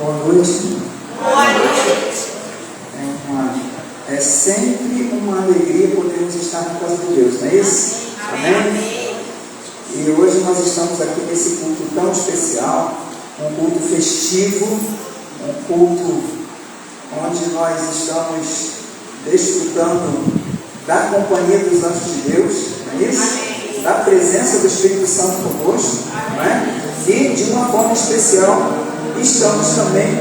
Boa noite. Boa noite. É sempre uma alegria podermos estar na casa de Deus, não é isso? Amém? E hoje nós estamos aqui nesse culto tão especial, um culto festivo, um culto onde nós estamos desfrutando da companhia dos anjos de Deus, não é isso? Da presença do Espírito Santo conosco, não é? E de uma forma especial estamos também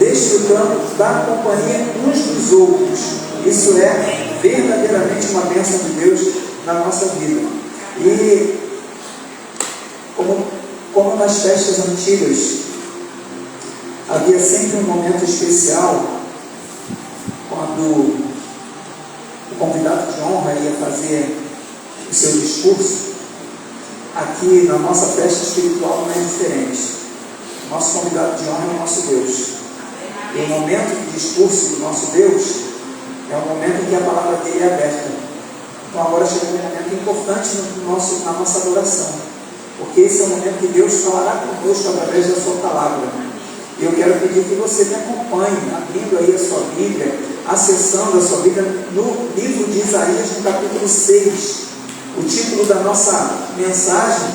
desfrutando da companhia uns dos outros. Isso é verdadeiramente uma bênção de Deus na nossa vida. E como nas festas antigas havia sempre um momento especial quando o convidado de honra ia fazer o seu discurso. Aqui na nossa festa espiritual não é diferente. Nosso convidado de honra é o nosso Deus. E o momento de discurso do nosso Deus é o momento em que a palavra dele é aberta. Então agora chegou um momento importante na nossa adoração, porque esse é o momento que Deus falará conosco através da sua palavra. E eu quero pedir que você me acompanhe, abrindo aí a sua Bíblia, acessando a sua Bíblia no livro de Isaías, no capítulo 6. O título da nossa mensagem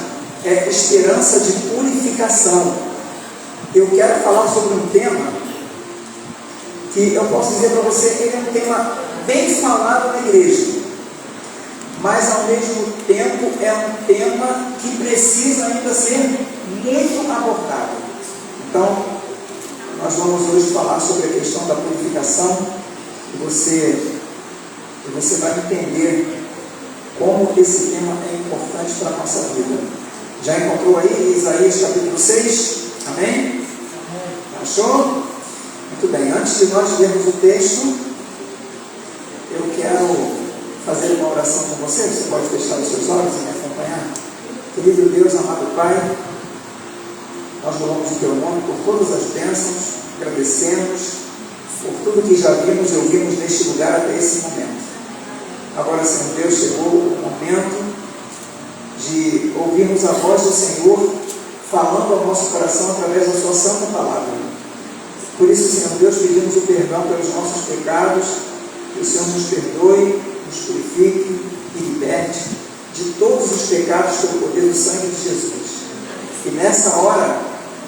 é Esperança de Purificação. Eu quero falar sobre um tema que eu posso dizer para você, ele é um tema bem falado na igreja, mas ao mesmo tempo é um tema que precisa ainda ser muito abordado. Então, nós vamos hoje falar sobre a questão da purificação, e você vai entender como esse tema é importante para a nossa vida. Já encontrou aí Isaías capítulo 6? Amém? Achou? Muito bem, antes de nós lermos o texto, eu quero fazer uma oração com você. Você pode fechar os seus olhos e me acompanhar? Querido Deus, amado Pai, nós louvamos o Teu nome por todas as bênçãos, agradecemos por tudo que já vimos e ouvimos neste lugar até esse momento. Agora, Senhor Deus, chegou o momento de ouvirmos a voz do Senhor falando ao nosso coração através da Sua santa palavra. Por isso, Senhor Deus, pedimos o perdão pelos nossos pecados, que o Senhor nos perdoe, nos purifique e liberte de todos os pecados pelo poder do sangue de Jesus. E nessa hora,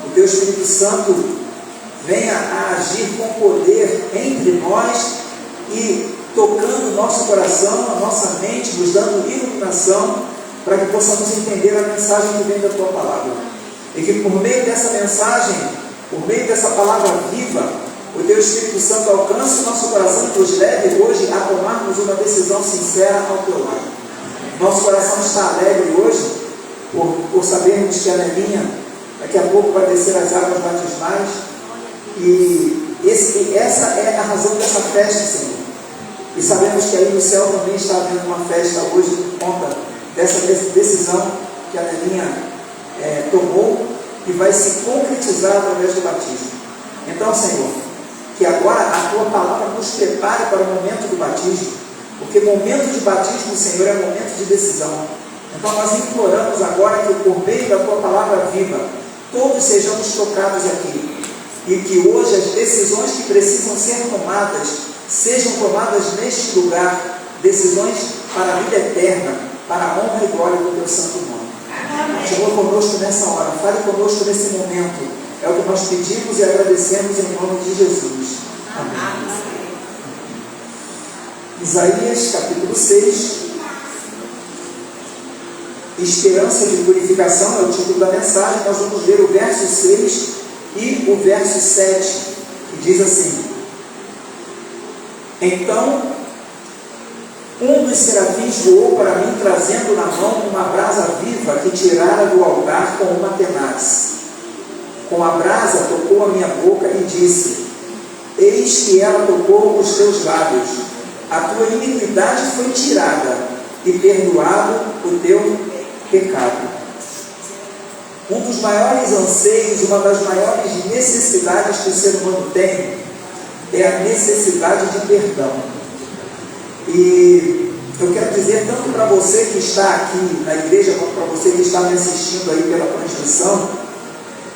o Teu Espírito Santo venha a agir com poder entre nós e tocando o nosso coração, a nossa mente, nos dando iluminação para que possamos entender a mensagem que vem da Tua palavra. E que por meio dessa mensagem, por meio dessa palavra viva, o Teu Espírito Santo alcance o nosso coração e nos leve hoje a tomarmos uma decisão sincera ao Teu lado. Nosso coração está alegre hoje por sabermos que a Nelinha daqui a pouco vai descer as águas batismais. E essa é a razão dessa festa, Senhor. E sabemos que aí no céu também está havendo uma festa hoje por conta dessa decisão que a Nelinha tomou e vai se concretizar através do batismo. Então, Senhor, que agora a Tua palavra nos prepare para o momento do batismo, porque momento de batismo, Senhor, é momento de decisão. Então nós imploramos agora que por meio da Tua palavra viva, todos sejamos tocados aqui, e que hoje as decisões que precisam ser tomadas, sejam tomadas neste lugar, decisões para a vida eterna, para a honra e glória do Teu santo nome. Chegou conosco nessa hora, fale conosco nesse momento, é o que nós pedimos e agradecemos em nome de Jesus. Amém. Isaías capítulo 6, Esperança de Purificação é o título da mensagem. Nós vamos ler o verso 6 e o verso 7, que diz assim: Então um dos serafins voou para mim, trazendo na mão uma brasa viva que tirara do altar com uma tenaz. Com a brasa tocou a minha boca e disse: Eis que ela tocou os teus lábios. A tua iniquidade foi tirada e perdoado o teu pecado. Um dos maiores anseios, uma das maiores necessidades que o ser humano tem é a necessidade de perdão. E eu quero dizer tanto para você que está aqui na igreja, quanto para você que está me assistindo aí pela transmissão,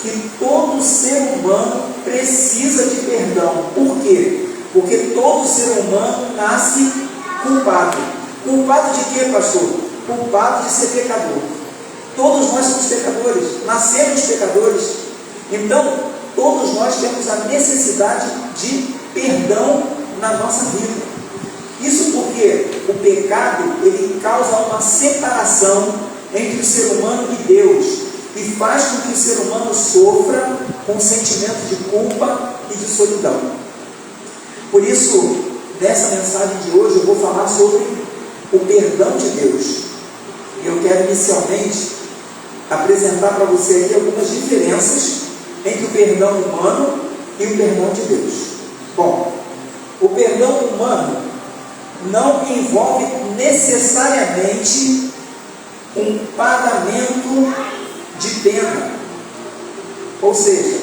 que todo ser humano precisa de perdão. Por quê? Porque todo ser humano nasce culpado. Culpado de quê, pastor? Culpado de ser pecador. Todos nós somos pecadores, nascemos pecadores. Então, todos nós temos a necessidade de perdão na nossa vida. Isso porque o pecado, ele causa uma separação entre o ser humano e Deus, e faz com que o ser humano sofra com sentimento de culpa e de solidão. Por isso, nessa mensagem de hoje, eu vou falar sobre o perdão de Deus. Eu quero inicialmente apresentar para você aqui algumas diferenças entre o perdão humano e o perdão de Deus. Bom, o perdão humano não envolve necessariamente um pagamento de pena. Ou seja,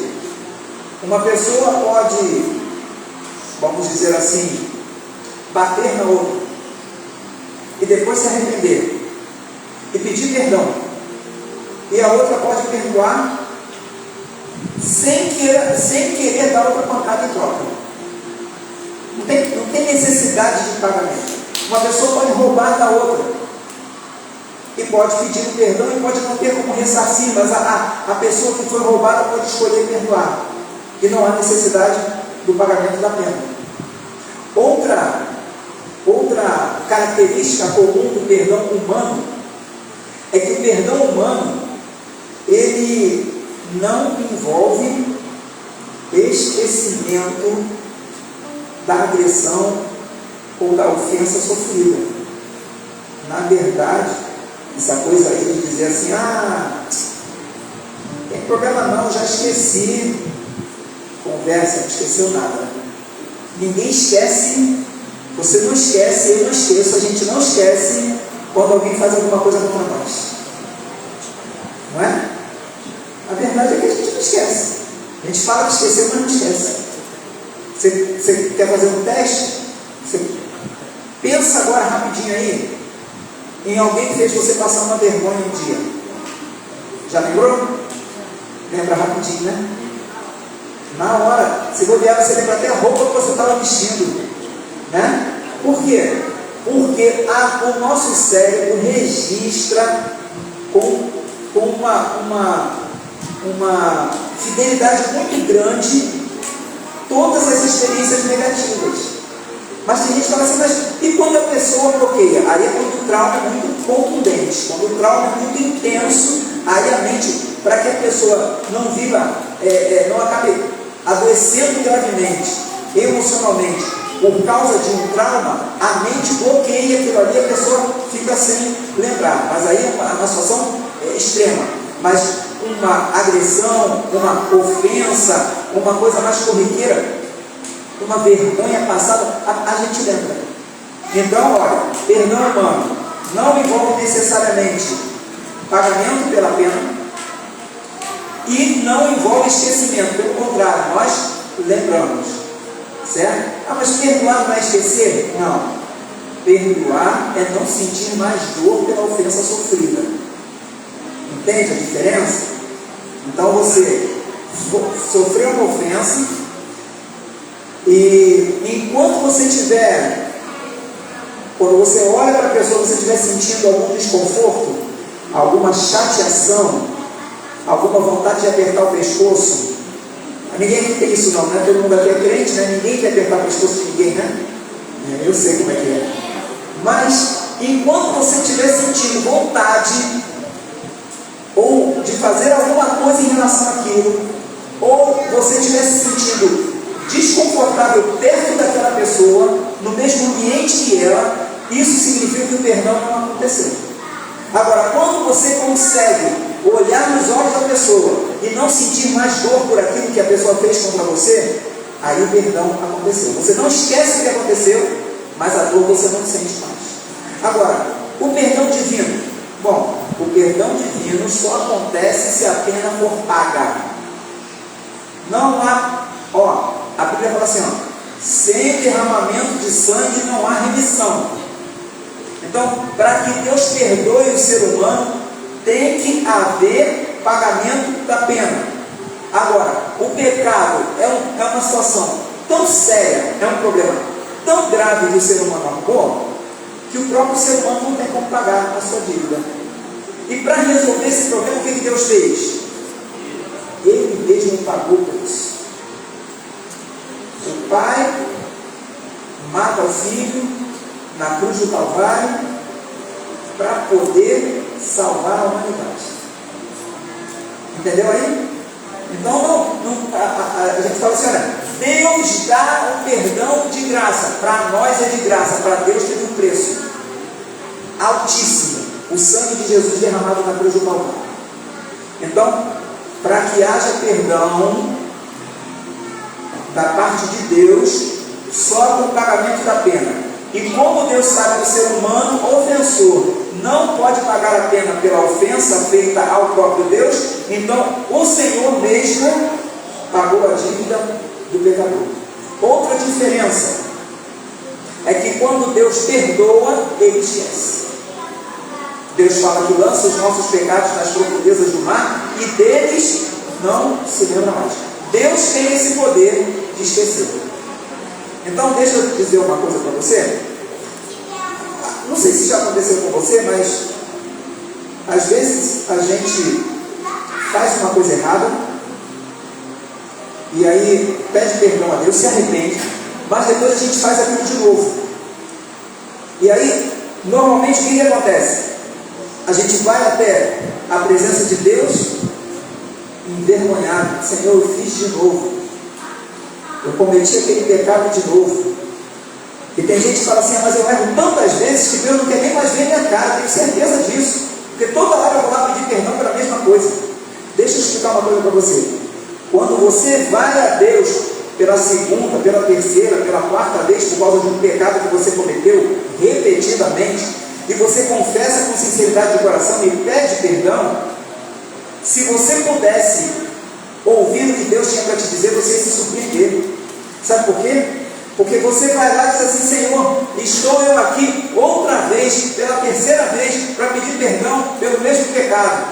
uma pessoa pode, vamos dizer assim, bater na outra e depois se arrepender e pedir perdão. E a outra pode perdoar sem querer dar outra pancada em troca. Não tem necessidade de pagamento. Uma pessoa pode roubar da outra e pode pedir perdão e pode não ter como ressarcir, mas a pessoa que foi roubada pode escolher perdoar. E não há necessidade do pagamento da pena. Outra característica comum do perdão humano é que o perdão humano, ele não envolve esquecimento da agressão ou da ofensa sofrida. Na verdade, essa coisa aí de dizer assim, não tem problema não, já esqueci. Conversa, não esqueceu nada. Ninguém esquece, você não esquece, eu não esqueço, a gente não esquece quando alguém faz alguma coisa contra nós. Não é? A verdade é que a gente não esquece. A gente fala que esqueceu, mas não esquece. Você quer fazer um teste? Você pensa agora rapidinho aí em alguém que fez você passar uma vergonha um dia. Já lembrou? Lembra rapidinho, né? Na hora, se bobear, você lembra até a roupa que você estava vestindo, né? Por quê? Porque o nosso cérebro registra com uma fidelidade muito grande todas as experiências negativas. Mas tem gente que fala assim, mas e quando a pessoa bloqueia? Aí é quando o trauma é muito contundente, quando o trauma é muito intenso, aí a mente, para que a pessoa não viva, não acabe adoecendo gravemente, emocionalmente, por causa de um trauma, a mente bloqueia aquilo ali, a pessoa fica sem lembrar. Mas aí é uma situação extrema. Mas uma agressão, uma ofensa, uma coisa mais corriqueira, uma vergonha passada, a gente lembra. Então, olha, perdão humano não envolve necessariamente pagamento pela pena e não envolve esquecimento. Pelo contrário, nós lembramos. Certo? Mas perdoar não é esquecer? Não. Perdoar é não sentir mais dor pela ofensa sofrida. Entende a diferença? Então você sofreu uma ofensa e enquanto você estiver, quando você olha para a pessoa, você estiver sentindo algum desconforto, alguma chateação, alguma vontade de apertar o pescoço. Ninguém aqui tem isso não, né? Todo mundo aqui é crente, né? Ninguém quer apertar o pescoço de ninguém, né? Eu sei como é que é. Mas enquanto você estiver sentindo vontade ou de fazer alguma coisa em relação àquilo, ou você estiver se sentindo desconfortável perto daquela pessoa, no mesmo ambiente que ela, isso significa que o perdão não aconteceu. Agora, quando você consegue olhar nos olhos da pessoa e não sentir mais dor por aquilo que a pessoa fez contra você, aí o perdão aconteceu. Você não esquece o que aconteceu, mas a dor você não sente mais. Agora, o perdão divino. Bom, o perdão divino só acontece se a pena for paga. Não há, a Bíblia fala assim, sem derramamento de sangue não há remissão. Então, para que Deus perdoe o ser humano, tem que haver pagamento da pena. Agora, o pecado é uma situação tão séria, é um problema tão grave que o ser humano arrumou, que o próprio ser humano não tem como pagar a sua dívida. E para resolver esse problema, o que Deus fez? Ele mesmo pagou por isso. O Pai mata o Filho na cruz do Calvário para poder salvar a humanidade. Entendeu aí? Então a gente fala assim, olha, Deus dá um perdão de graça. Para nós é de graça, para Deus teve um preço altíssimo. O sangue de Jesus derramado na cruz do Calvário. Então, para que haja perdão da parte de Deus, só com o pagamento da pena. E como Deus sabe que o ser humano ofensor não pode pagar a pena pela ofensa feita ao próprio Deus, então o Senhor mesmo pagou a dívida do pecador. Outra diferença é que quando Deus perdoa, Ele esquece. Deus fala que lança os nossos pecados nas profundezas do mar e deles não se lembra mais. Deus tem esse poder de esquecer. Então deixa eu dizer uma coisa para você. Não sei se já aconteceu com você, mas às vezes a gente faz uma coisa errada e aí pede perdão a Deus, se arrepende, mas depois a gente faz aquilo de novo. E aí, normalmente o que acontece? A gente vai até a presença de Deus envergonhado. Senhor, eu fiz de novo. Eu cometi aquele pecado de novo. E tem gente que fala assim, mas eu erro tantas vezes que Deus não quer nem mais ver minha cara. Tenho certeza disso. Porque toda hora eu vou lá pedir perdão para a mesma coisa. Deixa eu explicar uma coisa para você. Quando você vai a Deus pela segunda, pela terceira, pela quarta vez por causa de um pecado que você cometeu repetidamente, e você confessa com sinceridade de coração e pede perdão, se você pudesse ouvir o que Deus tinha para te dizer, você ia se surpreender. Sabe por quê? Porque você vai lá e diz assim, Senhor, estou eu aqui outra vez, pela terceira vez, para pedir perdão pelo mesmo pecado.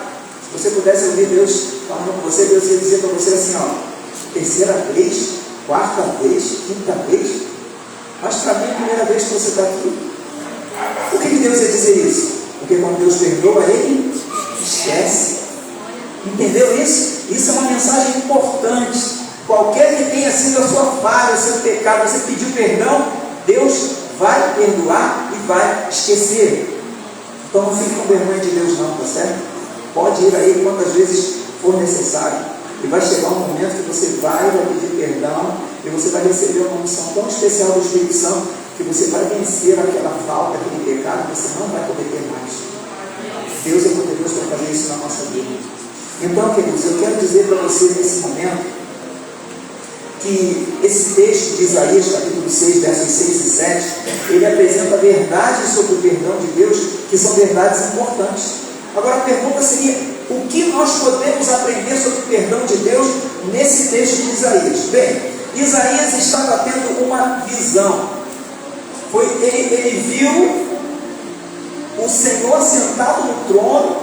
Se você pudesse ouvir Deus falando com você, Deus ia dizer para você assim, ó, terceira vez, quarta vez, quinta vez, mas para mim é a primeira vez que você está aqui. Por que Deus ia dizer isso? Porque quando Deus perdoa, Ele esquece. Entendeu isso? Isso é uma mensagem importante. Qualquer que tenha sido a sua falha, o seu pecado, você pediu perdão, Deus vai perdoar e vai esquecer. Então não fique com vergonha de Deus não, tá certo? Pode ir a Ele quantas vezes for necessário. E vai chegar um momento que você vai pedir perdão e você vai receber uma unção tão especial do Espírito Santo que você vai vencer aquela falta, aquele pecado, que você não vai cometer mais. Deus é poderoso para fazer isso na nossa vida. Então, queridos, eu quero dizer para você nesse momento que esse texto de Isaías, capítulo 6, versos 6 e 7, ele apresenta verdades sobre o perdão de Deus, que são verdades importantes. Agora a pergunta seria, o que nós podemos aprender sobre o perdão de Deus nesse texto de Isaías? Bem, Isaías estava tendo uma visão. Ele viu o Senhor sentado no trono,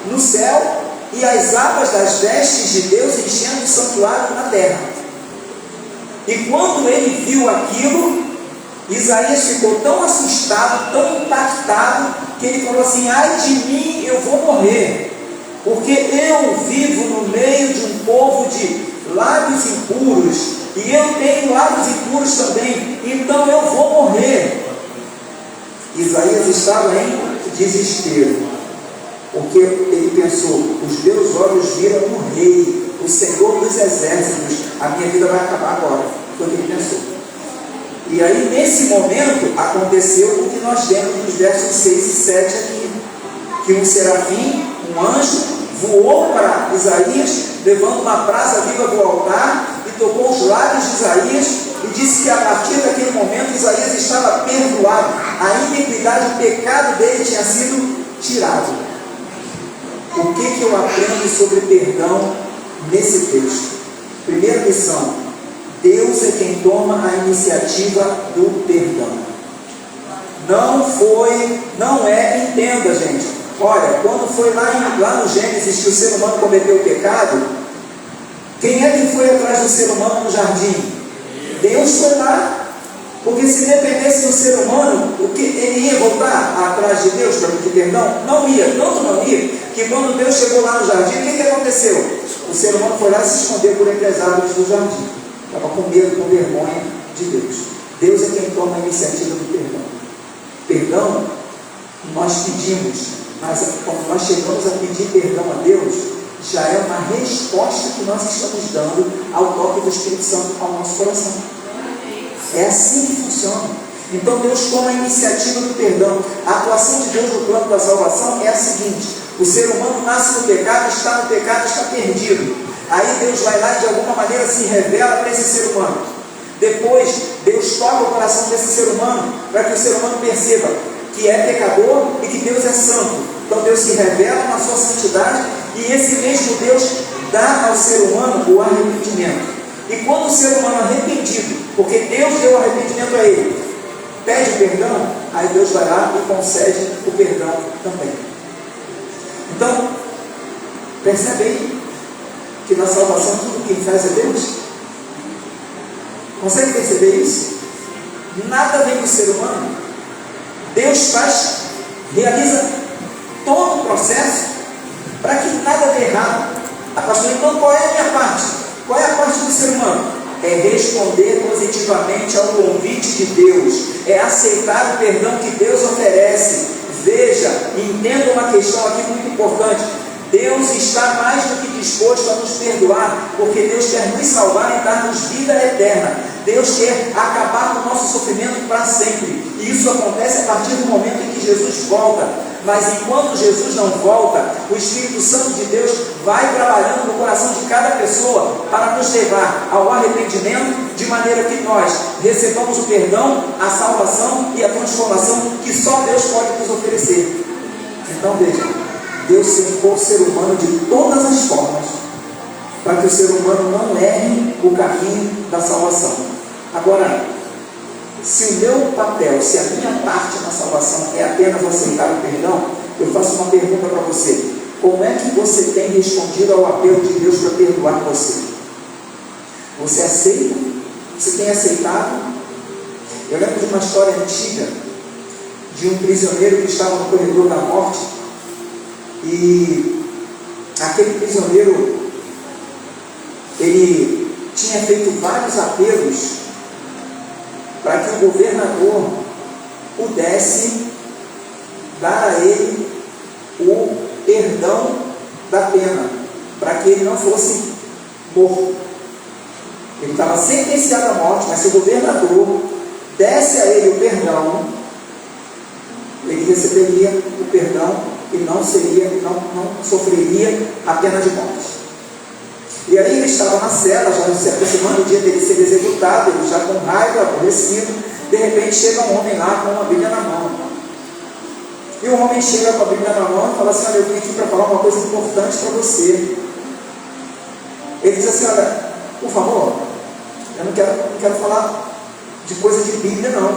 no céu, e as abas das vestes de Deus enchendo o santuário na terra. E quando ele viu aquilo, Isaías ficou tão assustado, tão impactado, que ele falou assim, ai de mim, eu vou morrer, porque eu vivo no meio de um povo de lábios impuros, e eu tenho lábios impuros também, então eu vou morrer. Isaías estava em desespero, porque ele pensou, os meus olhos viram o rei, o Senhor dos exércitos, a minha vida vai acabar agora. Foi o que ele pensou. E aí nesse momento aconteceu o que nós vemos nos versos 6 e 7 aqui, que um serafim, um anjo, voou para Isaías, levando uma brasa viva do altar, e tocou os lábios de Isaías, e disse que a partir daquele momento Isaías estava perdoado, a iniquidade, o pecado dele tinha sido tirado. O que eu aprendo sobre perdão nesse texto? Primeira lição: Deus é quem toma a iniciativa do perdão. Não é, entenda, gente. Olha, quando foi lá no Gênesis que o ser humano cometeu o pecado, Quem é que foi atrás do ser humano no jardim? Deus foi lá. Porque se dependesse do ser humano, ele ia voltar atrás de Deus para pedir perdão? Não ia, tanto não ia, que quando Deus chegou lá no jardim, o que aconteceu? O ser humano foi lá e se escondeu por entre as árvores do jardim. Estava com medo, com vergonha de Deus. Deus é quem toma a iniciativa do perdão. Perdão, nós pedimos, mas quando nós chegamos a pedir perdão a Deus, já é uma resposta que nós estamos dando ao toque do Espírito Santo ao nosso coração. É assim que funciona. Então Deus toma a iniciativa do perdão. A atuação de Deus no plano da salvação é a seguinte: o ser humano nasce no pecado, está perdido. Aí Deus vai lá e de alguma maneira se revela para esse ser humano. Depois Deus toca o coração desse ser humano, para que o ser humano perceba que é pecador e que Deus é santo. Então Deus se revela na sua santidade, e esse mesmo Deus dá ao ser humano o arrependimento. E quando o ser humano arrependido, porque Deus deu arrependimento a ele, pede perdão, aí Deus vai lá e concede o perdão também. Então, percebe aí que na salvação tudo quem faz é Deus? Consegue perceber isso? Nada vem do ser humano. Deus realiza todo o processo para que nada dê errado. Pastor, então qual é a minha parte? Qual é a parte do ser humano? É responder positivamente ao convite de Deus, é aceitar o perdão que Deus oferece. Veja, entenda uma questão aqui muito importante: Deus está mais do que disposto a nos perdoar, porque Deus quer nos salvar e dar-nos vida eterna. Deus quer acabar com o nosso sofrimento para sempre, e isso acontece a partir do momento em que Jesus volta. Mas enquanto Jesus não volta, o Espírito Santo de Deus vai trabalhando no coração de cada pessoa para nos levar ao arrependimento, de maneira que nós recebamos o perdão, a salvação e a transformação que só Deus pode nos oferecer. Então veja, Deus cercou o ser humano de todas as formas para que o ser humano não erre o caminho da salvação. Agora, se o meu papel, se a minha parte na salvação é apenas aceitar o perdão, eu faço uma pergunta para você: como é que você tem respondido ao apelo de Deus para perdoar você? Você aceita? Você tem aceitado? Eu lembro de uma história antiga de um prisioneiro que estava no corredor da morte, e aquele prisioneiro, ele tinha feito vários apelos para que o governador pudesse dar a ele o perdão da pena, para que ele não fosse morto. Ele estava sentenciado à morte, mas se o governador desse a ele o perdão, ele receberia o perdão e não sofreria a pena de morte. E aí ele estava na cela, já se aproximando o dia dele ser executado, ele já com raiva, aborrecido. De repente chega um homem lá com uma Bíblia na mão. E o homem chega com a Bíblia na mão e fala assim: olha, eu vim aqui para falar uma coisa importante para você. Ele diz assim: olha, por favor, eu não quero falar de coisa de Bíblia não,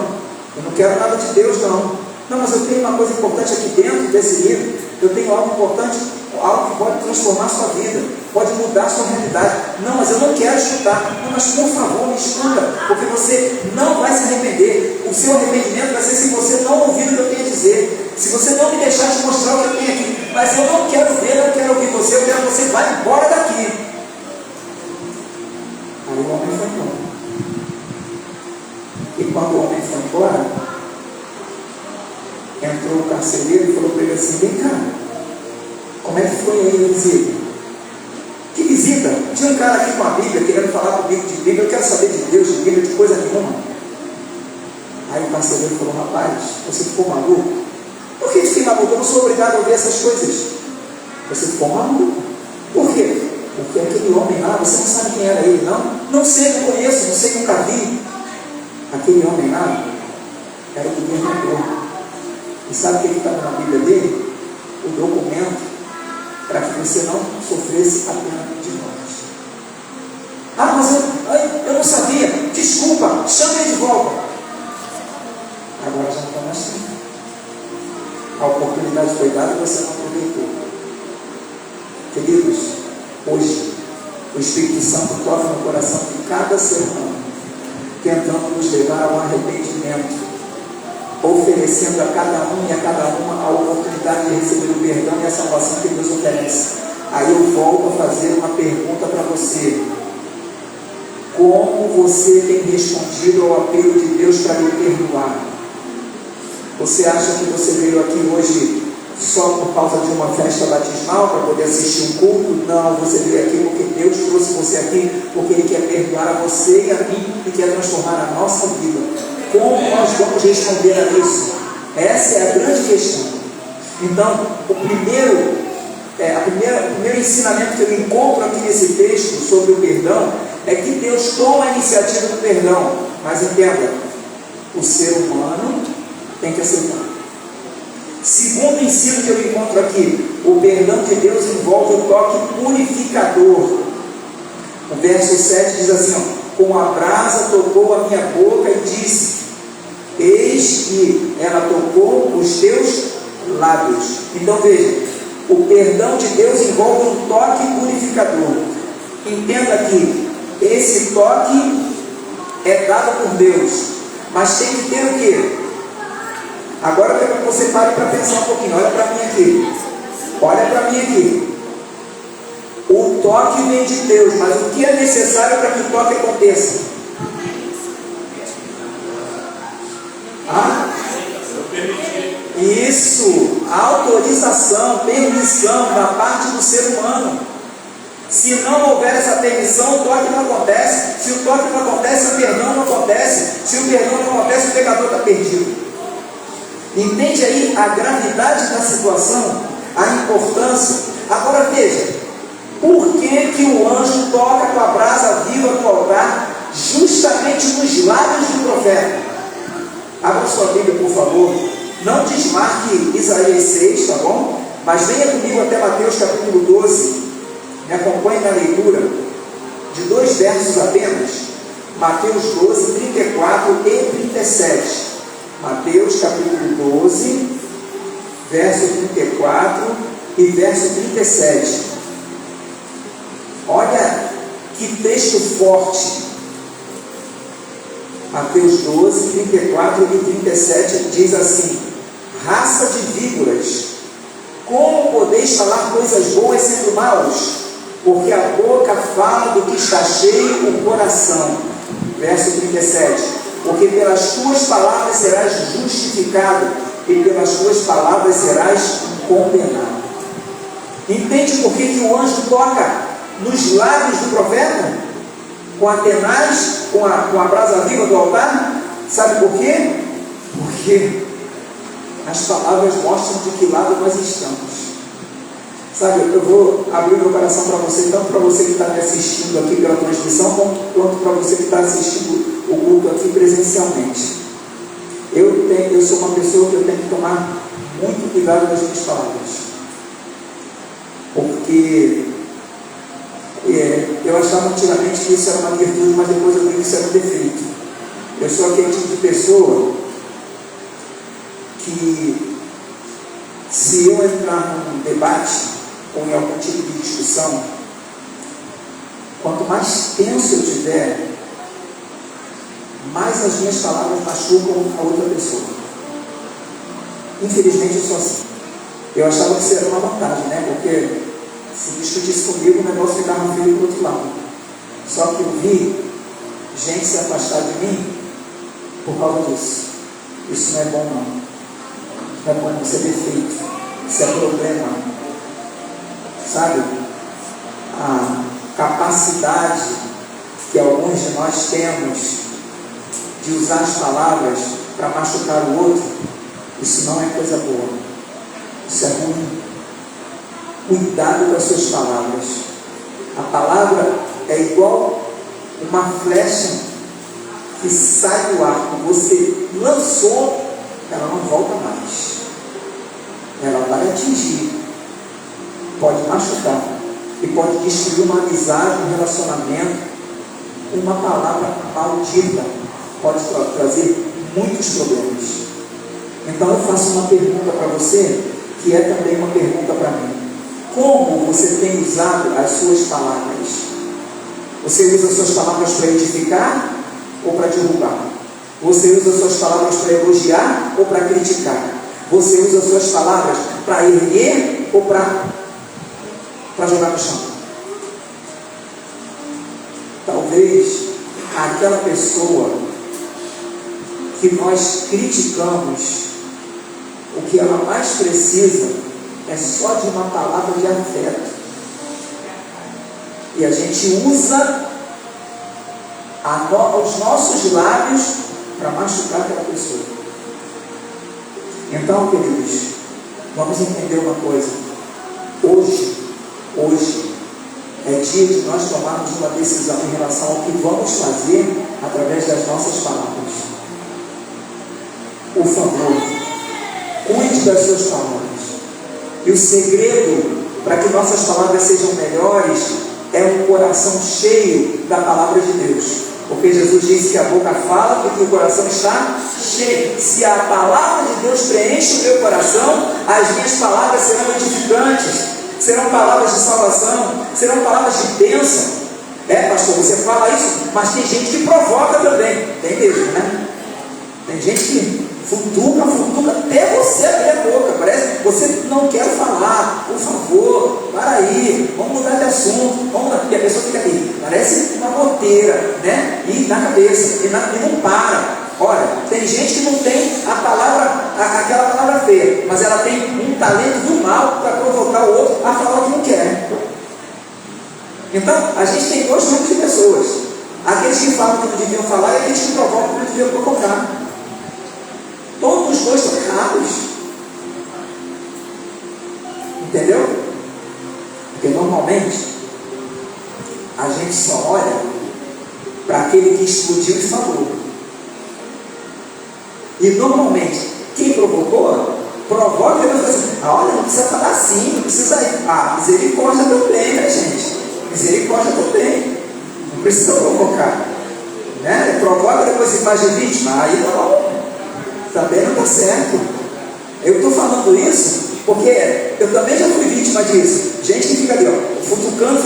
eu não quero nada de Deus não. Não, mas eu tenho uma coisa importante aqui dentro desse livro, eu tenho algo importante, algo que pode transformar a sua vida, pode mudar a sua realidade. Não, mas eu não quero escutar. Não, mas por favor, me escuta, porque você não vai se arrepender. O seu arrependimento vai ser se você não ouvir o que eu tenho a dizer, se você não me deixar te mostrar o que eu tenho aqui. Mas eu não quero ver, não quero ouvir você, eu quero que você vá embora daqui. Aí o homem foi embora. E quando o homem foi embora, entrou o carcereiro e falou para ele assim: vem cá, como é que foi aí a visita? Que visita? Tinha um cara aqui com a Bíblia, querendo falar comigo de Bíblia, eu quero saber de Deus, de Bíblia, de coisa nenhuma. Aí o carcereiro falou: rapaz, você ficou maluco? Por que fiquei maluco? Eu não sou obrigado a ouvir essas coisas. Você ficou maluco? Por quê? Porque aquele homem lá, você não sabe quem era ele, não? Não sei, não conheço, não sei, nunca vi. Aquele homem lá era o governador. E sabe o que estava na Bíblia dele? O documento para que você não sofresse a pena de morte. Ah, mas eu não sabia. Desculpa, chame ele de volta. Agora já não está mais assim. A oportunidade foi dada e você não aproveitou. Queridos, hoje O Espírito Santo toca no coração de cada ser humano, tentando nos levar ao arrependimento, oferecendo a cada um e a cada uma a oportunidade de receber o perdão e a salvação que Deus oferece. Aí eu volto a fazer uma pergunta para você: como você tem respondido ao apelo de Deus para lhe perdoar? Você acha que você veio aqui hoje só por causa de uma festa batismal, para poder assistir um culto? Não, você veio aqui porque Deus trouxe você aqui, porque Ele quer perdoar a você e a mim e quer transformar a nossa vida. Como nós vamos responder a isso? Essa é a grande questão. Então, o primeiro ensinamento que eu encontro aqui nesse texto sobre o perdão é que Deus toma a iniciativa do perdão, mas entenda, o ser humano tem que aceitar. Segundo ensino que eu encontro aqui, o perdão de Deus envolve o toque purificador. O verso 7 diz assim, com a brasa tocou a minha boca e disse, eis que ela tocou os teus lábios. Então veja, o perdão de Deus envolve um toque purificador. Entenda que esse toque é dado por Deus, mas tem que ter o quê? Agora eu quero que você pare para pensar um pouquinho. Olha para mim aqui. Olha para mim aqui. O toque vem de Deus, mas o que é necessário para que o toque aconteça? Isso, autorização, permissão da parte do ser humano. Se não houver essa permissão, o toque não acontece. Se o toque não acontece, o perdão não acontece. Se o perdão não acontece, o pecador está perdido. Entende aí a gravidade da situação, a importância? Agora veja, por que o anjo toca com a brasa viva do altar justamente nos lábios do profeta? Abra sua Bíblia, por favor. Não desmarque Isaías 6, tá bom? Mas venha comigo até Mateus capítulo 12. Me acompanhe na leitura de 2 versos apenas. Mateus 12, 34 e 37. Mateus capítulo 12, verso 34 e verso 37. Olha que texto forte. Mateus 12, 34 e 37 diz assim: raça de víboras, como podeis falar coisas boas sendo maus? Porque a boca fala do que está cheio o coração. Verso 37. Porque pelas tuas palavras serás justificado, e pelas tuas palavras serás condenado. Entende por que o anjo toca nos lábios do profeta? Com a tenaz, com a brasa viva do altar? Sabe por quê? Porque as palavras mostram de que lado nós estamos. Sabe, eu vou abrir meu coração para você, tanto para você que está me assistindo aqui pela transmissão, quanto para você que está assistindo o culto aqui presencialmente. Eu sou uma pessoa que eu tenho que tomar muito cuidado das minhas palavras, porque eu achava antigamente que isso era uma virtude, mas depois eu vi que isso era um defeito. Eu sou aquele tipo de pessoa que, se eu entrar num debate ou em algum tipo de discussão, quanto mais tenso eu tiver, mais as minhas palavras machucam a outra pessoa. Infelizmente eu sou assim. Eu achava que isso era uma vantagem, né? Porque se discutisse comigo, o negócio ficava feio do outro lado. Só que eu vi gente se afastar de mim por causa disso. Isso não é bom, não. Não é bom, isso é defeito, isso é problema. Sabe? A capacidade que alguns de nós temos de usar as palavras para machucar o outro, isso não é coisa boa. Isso é ruim. Cuidado com as suas palavras. A palavra é igual uma flecha que sai do arco. Você lançou, ela não volta mais. Ela vai atingir, pode machucar e pode destruir uma amizade, um relacionamento. Uma palavra maldita pode trazer muitos problemas. Então eu faço uma pergunta para você, que é também uma pergunta para mim. Como você tem usado as suas palavras? Você usa suas palavras para edificar ou para derrubar? Você usa suas palavras para elogiar ou para criticar? Você usa suas palavras para erguer ou para jogar no chão? Talvez aquela pessoa que nós criticamos, o que ela mais precisa é só de uma palavra de afeto. E a gente usa os nossos lábios para machucar aquela pessoa. Então, queridos, vamos entender uma coisa. Hoje é dia de nós tomarmos uma decisão em relação ao que vamos fazer através das nossas palavras. Por favor, cuide das suas palavras. E o segredo para que nossas palavras sejam melhores é um coração cheio da palavra de Deus. Porque Jesus disse que a boca fala porque o coração está cheio. Se a palavra de Deus preenche o meu coração, as minhas palavras serão edificantes, serão palavras de salvação, serão palavras de bênção. Pastor, você fala isso, mas tem gente que provoca também. Tem mesmo, né? Tem gente que futuca até você abrir a boca. Parece que você não quer falar. Por favor, para aí, vamos mudar de assunto. E a pessoa fica ali, parece uma roteira, né? E na cabeça, e não para. Olha, tem gente que não tem aquela palavra feia, mas ela tem um talento do mal para provocar o outro a falar o que não quer. Então, a gente tem dois grupos de pessoas: aqueles que falam que não deviam falar e aqueles que provocam que não deviam provocar. Todos os dois estão errados. Entendeu? Porque normalmente a gente só olha para aquele que explodiu e falou. E normalmente quem provocou, provoca e vai fazer assim: olha, não precisa falar assim, não precisa ir. Misericórdia também, né, gente? Misericórdia também. Não precisa provocar, né? Provoca, depois se faz de vítima. Aí não, também não está certo. Eu estou falando isso porque eu também já fui vítima disso. Gente que fica ali, futucando,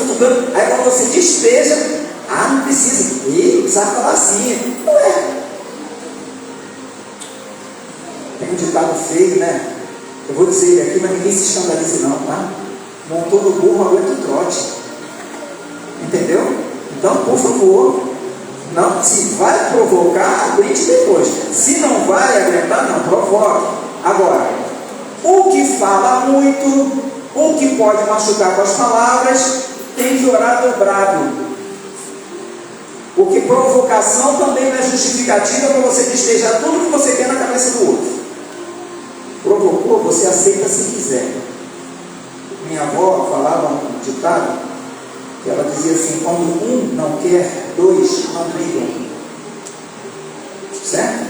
aí quando você despeja, não precisa, não precisa falar assim. Não é. Tem um ditado feio, né? Eu vou dizer ele aqui, mas ninguém se escandalize não, tá? Montou no burro, aguenta o trote. Entendeu? Então, por favor, não, se vai provocar, aguente depois. Se não vai aguentar, não provoque. Agora, o que fala muito, o que pode machucar com as palavras, tem que orar dobrado. Porque provocação também não é justificativa para você despejar tudo que você quer na cabeça do outro. Provocou, você aceita se quiser. Minha avó falava um ditado, que ela dizia assim: quando um não quer, dois não brigam. Certo?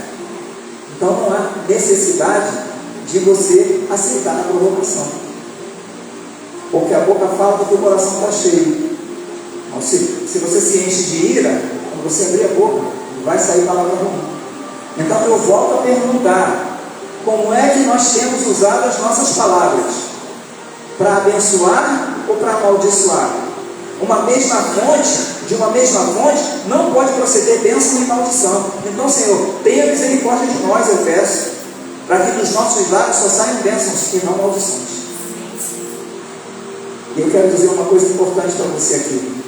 Então não há necessidade de você aceitar a provocação. Porque a boca fala porque o coração está cheio. Então, se você se enche de ira, quando você abrir a boca, vai sair palavra ruim. Então eu volto a perguntar: como é que nós temos usado as nossas palavras? Para abençoar ou para amaldiçoar? De uma mesma fonte não pode proceder bênção e maldição. Então, Senhor, tenha misericórdia de nós, eu peço, para que dos nossos lábios só saiam bênçãos e não maldições. E eu quero dizer uma coisa importante para você aqui.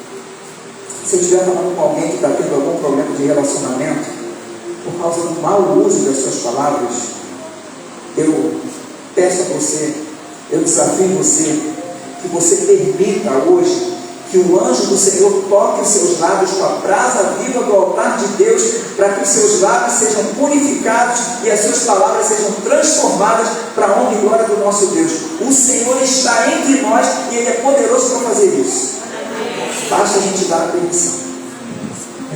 Se eu estiver falando com alguém que está tendo algum problema de relacionamento por causa do mau uso das suas palavras, eu peço a você, eu desafio você, que você permita hoje que o anjo do Senhor toque os seus lábios com a brasa viva do altar de Deus, para que os seus lábios sejam purificados e as suas palavras sejam transformadas para a honra e glória do nosso Deus. O Senhor está entre nós e Ele é poderoso para fazer isso. Basta a gente dar a permissão.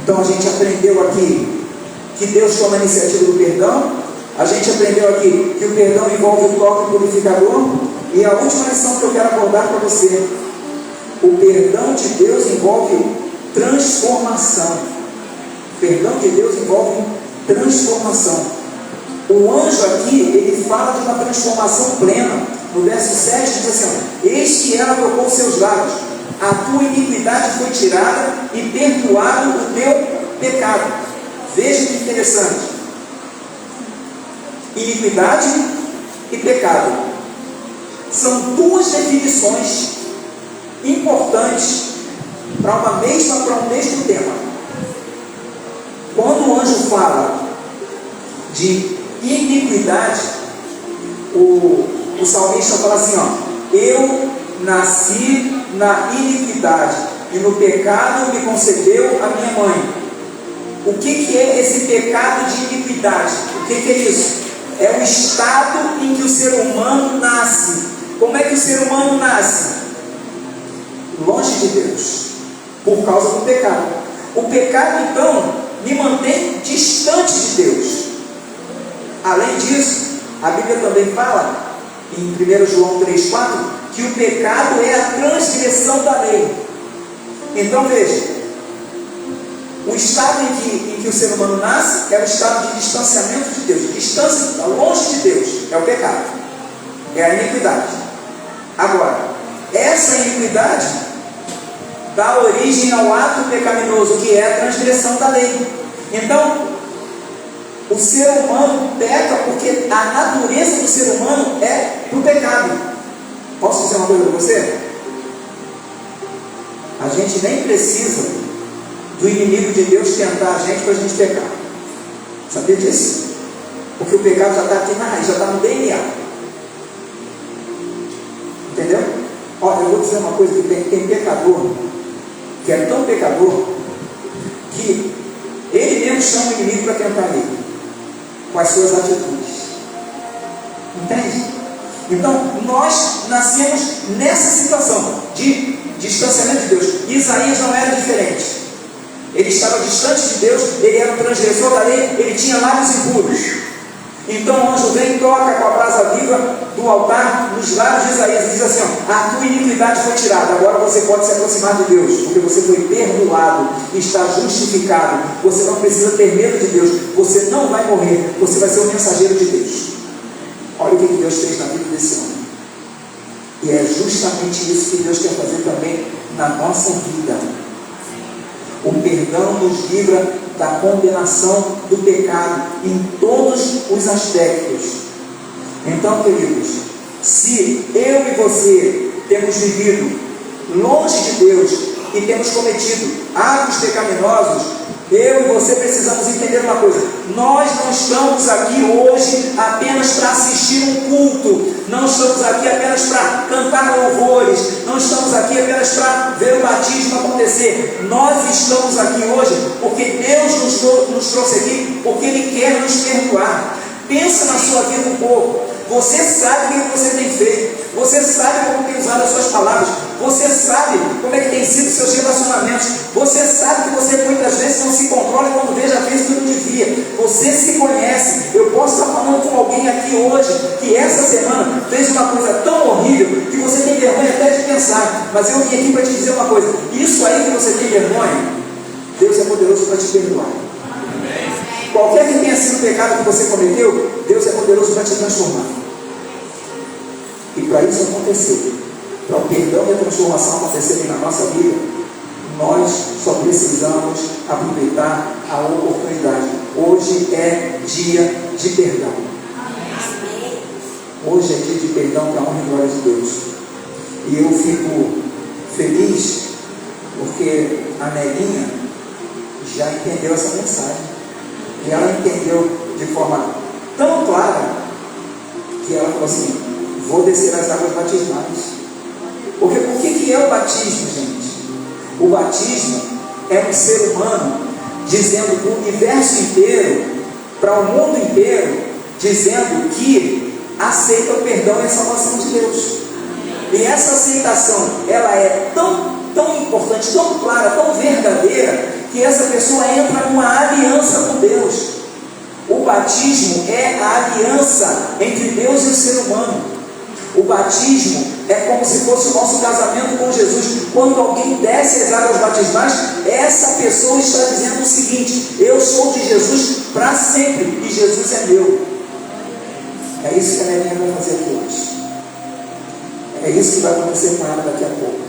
Então a gente aprendeu aqui que Deus toma a iniciativa do perdão. A gente aprendeu aqui que o perdão envolve o toque purificador. E a última lição que eu quero abordar para você: o perdão de Deus envolve transformação. O perdão de Deus envolve transformação. O anjo aqui, ele fala de uma transformação plena. No verso 7 diz assim: eis que ela tocou seus lábios, a tua iniquidade foi tirada e perdoado o teu pecado. Veja que interessante. Iniquidade e pecado são duas definições importantes para um mesmo tema. Quando o anjo fala de iniquidade, o salmista fala assim, eu nasci na iniquidade e no pecado me concebeu a minha mãe. O que é esse pecado de iniquidade? O que é isso? É o estado em que o ser humano nasce. Como é que o ser humano nasce? Longe de Deus, por causa do pecado. O pecado, então, me mantém distante de Deus. Além disso, a Bíblia também fala, em 1 João 3,4, que o pecado é a transgressão da lei. Então veja, o estado em que o ser humano nasce é o estado de distanciamento de Deus, distância, longe de Deus, é o pecado, é a iniquidade. Agora, essa iniquidade dá origem ao ato pecaminoso, que é a transgressão da lei. Então, o ser humano peca porque a natureza do ser humano é do pecado. Posso dizer uma coisa para você? A gente nem precisa do inimigo de Deus tentar a gente para a gente pecar. Sabia disso? Porque o pecado já está aqui na raiz, já está no DNA. Entendeu? Olha, eu vou dizer uma coisa, que tem pecador que é tão pecador que ele mesmo chama o inimigo para tentar ele com as suas atitudes. Entende? Então, nós nascemos nessa situação de distanciamento de Deus. Isaías não era diferente. Ele estava distante de Deus, ele era um transgressor da lei, ele tinha lábios impuros. Então o anjo vem e toca com a brasa viva do altar nos lábios de Isaías e diz assim, a tua iniquidade foi tirada, agora você pode se aproximar de Deus, porque você foi perdoado, está justificado, você não precisa ter medo de Deus, você não vai morrer, você vai ser um mensageiro de Deus. Olha o que Deus fez na vida desse homem. E é justamente isso que Deus quer fazer também na nossa vida. O perdão nos livra da condenação do pecado em todos os aspectos. Então, queridos, se eu e você temos vivido longe de Deus e temos cometido atos pecaminosos, eu e você precisamos entender uma coisa: nós não estamos aqui hoje apenas para assistir um culto, não estamos aqui apenas para cantar louvores, não estamos aqui apenas para ver o batismo acontecer. Nós estamos aqui hoje porque Deus nos trouxe aqui, porque Ele quer nos perdoar. Pensa na sua vida um pouco. Você sabe o que você tem feito, você sabe como tem usado as suas palavras, você sabe como é que tem sido os seus relacionamentos, você sabe que você muitas vezes não se controla quando vê já fez tudo que devia. Você se conhece. Eu posso estar falando com alguém aqui hoje que essa semana fez uma coisa tão horrível que você tem vergonha até de pensar, mas eu vim aqui para te dizer uma coisa: isso aí que você tem vergonha, Deus é poderoso para te perdoar. Qualquer que tenha sido o pecado que você cometeu, Deus é poderoso para te transformar. E para isso acontecer, para o perdão e a transformação acontecerem na nossa vida, nós só precisamos aproveitar a oportunidade. Hoje é dia de perdão. Hoje é dia de perdão, para a honra e glória de Deus. E eu fico feliz porque a Nelinha já entendeu essa mensagem. E ela entendeu de forma tão clara que ela falou assim: vou descer as águas batismais. Porque o que é o batismo, gente? O batismo é um ser humano dizendo para o universo inteiro, para o mundo inteiro, dizendo que aceita o perdão e a salvação de Deus. E essa aceitação, ela é tão importante, tão clara, tão verdadeira, que essa pessoa entra numa aliança com Deus. O batismo é a aliança entre Deus e o ser humano. O batismo é como se fosse o nosso casamento com Jesus. Quando alguém desce as águas batismais, essa pessoa está dizendo o seguinte: eu sou de Jesus para sempre e Jesus é meu. É isso que a Nelinha vai fazer aqui hoje. É isso que vai acontecer com ela daqui a pouco.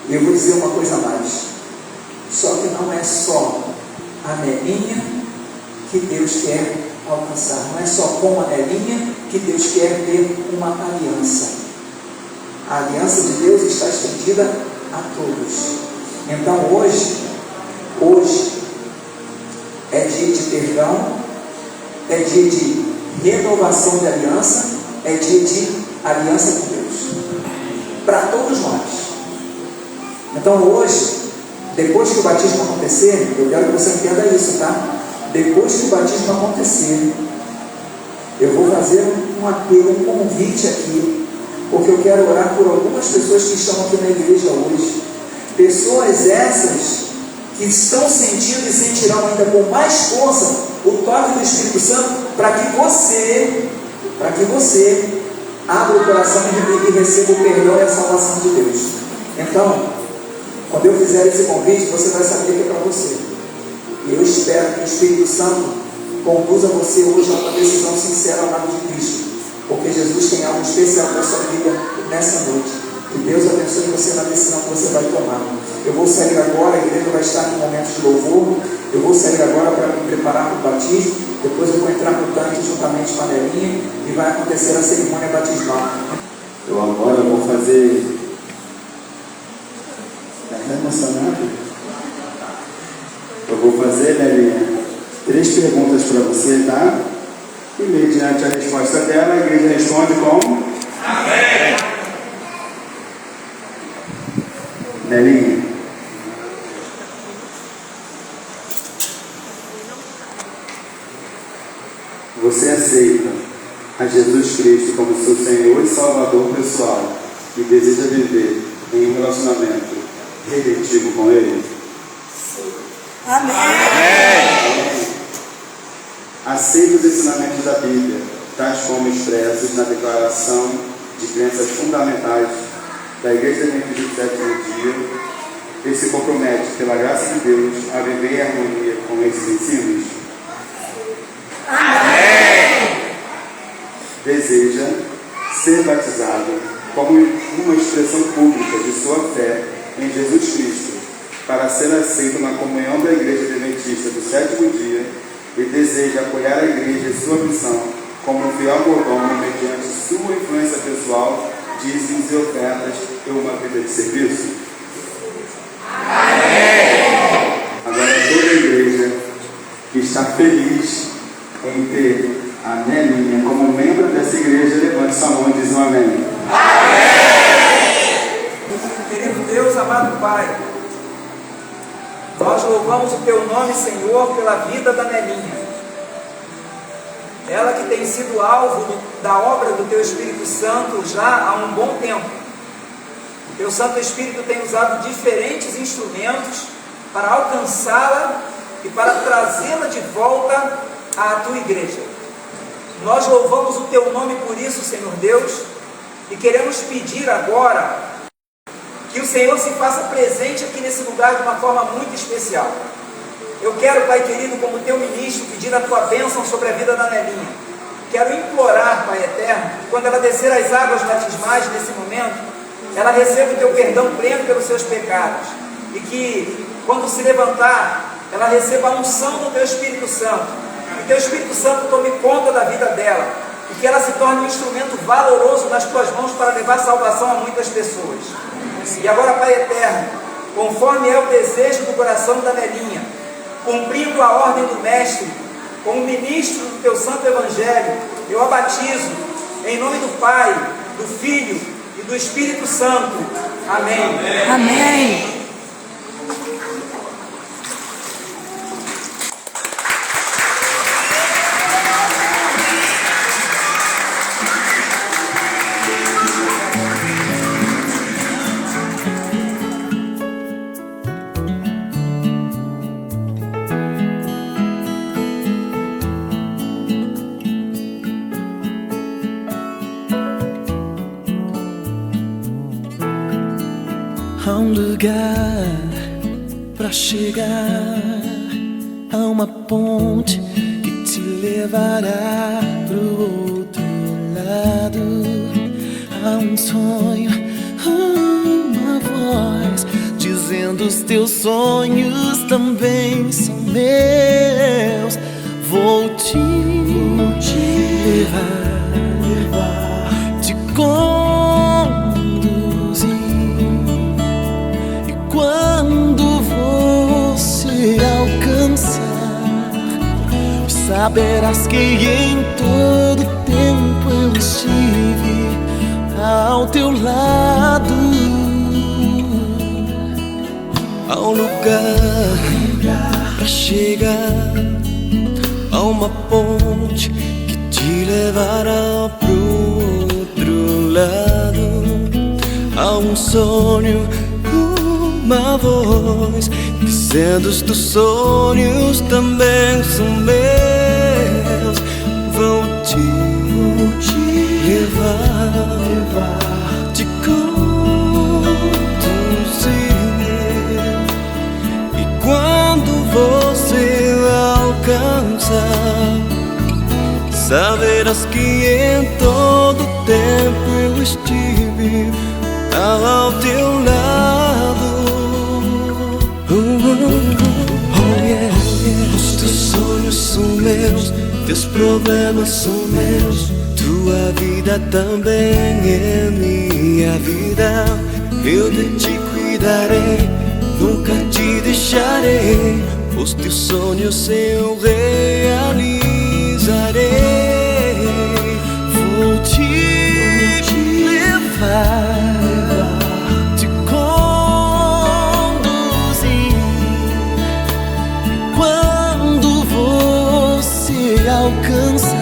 E eu vou dizer uma coisa a mais. Só que não é só a Nelinha que Deus quer alcançar. Não é só com a Nelinha que Deus quer ter uma aliança. A aliança de Deus está estendida a todos. Então hoje é dia de perdão, é dia de renovação de aliança, é dia de aliança com Deus. Para todos nós. Então hoje, depois que o batismo acontecer, eu quero que você entenda isso, tá? Depois que o batismo acontecer, eu vou fazer um apelo, um convite aqui, porque eu quero orar por algumas pessoas que estão aqui na igreja hoje. Pessoas essas que estão sentindo e sentirão ainda com mais força o toque do Espírito Santo, para que você abra o coração e receba o perdão e a salvação de Deus. Então, quando eu fizer esse convite, você vai saber que é para você. E eu espero que o Espírito Santo conduza você hoje a uma decisão sincera ao lado de Cristo, porque Jesus tem algo especial para a sua vida nessa noite. Que Deus abençoe você na decisão que você vai tomar. Eu vou sair agora, a igreja vai estar no momento de louvor. Eu vou sair agora para me preparar para o batismo. Depois eu vou entrar no tanque juntamente com a Nelinha e vai acontecer a cerimônia batismal. Eu agora vou fazer... Está emocionado? Eu vou fazer, Nelinha, 3 perguntas para você, tá? E mediante a resposta dela, a igreja responde como? Amém! Nelinha, você aceita a Jesus Cristo como seu Senhor e Salvador pessoal e deseja viver em um relacionamento redentivo com Ele? Amém. Amém. Aceita os ensinamentos da Bíblia, tais como expressos na declaração de crenças fundamentais da Igreja Adventista do Sétimo Dia, e se compromete, pela graça de Deus, a viver em harmonia com esses ensinos? Amém. Deseja ser batizado como uma expressão pública de sua fé em Jesus Cristo, para ser aceito na comunhão da Igreja Adventista do Sétimo Dia, e deseja apoiar a Igreja e sua missão como um fiel mordomo mediante sua influência pessoal, dízimos e ofertas e uma vida de serviço? Amém. Agora toda a igreja que está feliz em ter a Nelinha como membro dessa igreja, levante sua mão e diz um amém. Querido Deus, amado Pai, nós louvamos o Teu nome, Senhor, pela vida da Nelinha. Ela que tem sido alvo da obra do Teu Espírito Santo já há um bom tempo. O Teu Santo Espírito tem usado diferentes instrumentos para alcançá-la e para trazê-la de volta à Tua igreja. Nós louvamos o Teu nome por isso, Senhor Deus, e queremos pedir agora que o Senhor se faça presente aqui nesse lugar de uma forma muito especial. Eu quero, Pai querido, como Teu ministro, pedir a Tua bênção sobre a vida da Nelinha. Quero implorar, Pai eterno, que quando ela descer as águas batismais nesse momento, ela receba o Teu perdão pleno pelos seus pecados. E que, quando se levantar, ela receba a unção do Teu Espírito Santo. Que Teu Espírito Santo tome conta da vida dela. E que ela se torne um instrumento valoroso nas Tuas mãos para levar salvação a muitas pessoas. E agora, Pai eterno, conforme é o desejo do coração da Nelinha, cumprindo a ordem do Mestre, como ministro do Teu Santo Evangelho, eu a batizo em nome do Pai, do Filho e do Espírito Santo. Amém. Amém. Há um lugar pra chegar, há uma ponte que te levará pro outro lado. Há um sonho, uma voz dizendo os teus sonhos também são meus. Vou te levar, te conduzir, e quando você alcançar, saberás que em todo tempo eu estive ao teu lado. Há um lugar pra chegar, há uma ponte que te levará pro outro lado. Há um sonho, uma voz dizendo os teus sonhos também são meus. Vou te levar, te conduzir, e quando você alcançar, saberás que em todo tempo eu estive ao teu lado. Oh yeah, os teus sonhos são meus, teus problemas são meus, tua vida também é minha vida. Eu de ti cuidarei, nunca te deixarei, os teus sonhos eu realizarei. Vou te levar, te conduzir, quando você alcançar,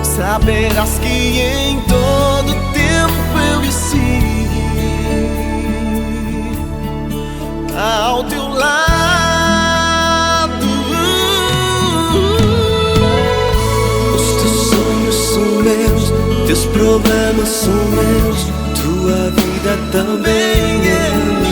saberás que em todo tempo eu estive ao teu lado. Os teus sonhos são meus, teus problemas são meus, tua vida também é minha.